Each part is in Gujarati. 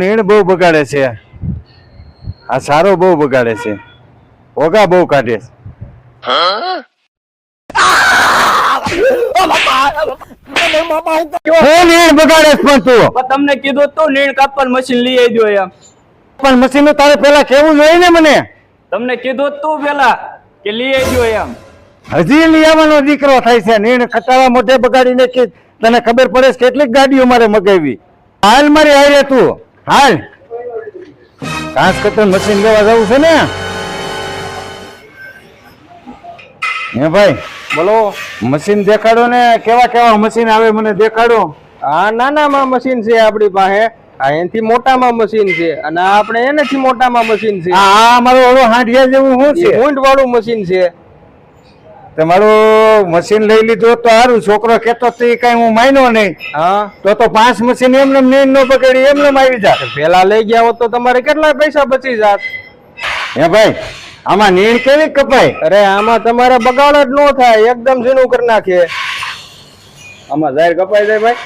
નીણ બહુ બગાડે છે, આ સારો બહુ બગાડે છે, ઓગા બહુ કાઢે છે. હું નીણ બગાડે છે પણ તું? તમને કીધું તું નીણ કાપવાનું મશીન લઈ આવજો એમ. પણ મશીન તારે પેલા કેવું જોઈએ ને મને. તમને કીધું તું પેલા કે લઈ આવજો એમ. હજી લઈ આવવાનો દીકરો થાય છે. નીણ ખટારા મોઢે બગાડીને કે તને ખબર પડે છે કેટલીક ગાડીઓ મારે મગાવી. હાલ મારી હારે તું હાલ, ઘાસ કતર મશીન લેવા જવું છે ને. હે ભાઈ બોલો. મશીન દેખાડો ને, કેવા કેવા મશીન આવે મને દેખાડો. આ નાનામાં મશીન છે આપણી પાસે, આ એનાથી મોટામાં મશીન છે, અને આ આપણે એનાથી મોટામાં મશીન છે. આ મારું ઓલું હાંડિયા જેવું શું છે? ઊંટ વાળું મશીન છે. તમારું મશીન લઈ લીધું તો સારું. છોકરો કેતો કઈ હું માન્યો નહીં. હા તો 5 મશીન એમને નીણ નો બગાડી એમને આવી જાત. પેલા લઈ ગયા હોત તો તમારે કેટલા પૈસા બચી જાત. હે ભાઈ આમાં નીણ કેવી કપાય? અરે આમાં તમારે બગાડ જ ન થાય, એકદમ ઝીણું કરી નાખે. આમાં જાહેર કપાઈ જાય ભાઈ.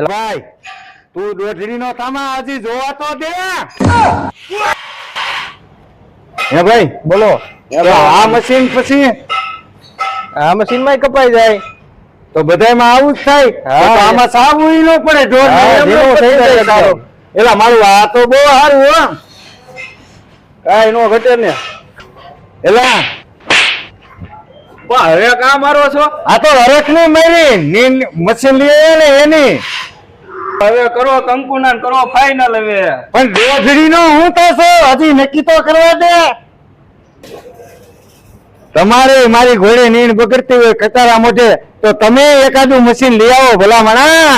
ભાઈ તું દોઢડી નો થામા હજી જોવા તો દે. હે ભાઈ બોલો. આ મશીન પછી આ મશીન માં કપાઈ જાય તો બધામાં આવું જ થાય. હા, તો આમાં સાવું ઈ ન પડે. ઢોર હા, ને ઝીણું થઈ જાય સારું. એલા મારું આ તો બહુ સારું હો. કાઈ નો ઘટે ને. એલા પણ હવે કા મારો છો? આ તો હરખ ની મારી નીણ મશીન લઈએ ને એની. હવે કરો કંકુના ને કરો ફાઈનલ હવે. પણ દોઢડી નો હું થશે હજી નક્કી તો કરવા દે. તમારે મારી ઘોડે નીણ બગડતી હોય કતારા મોઢે તો તમે એકાદું મશીન લઈ આવો ભલા માણા.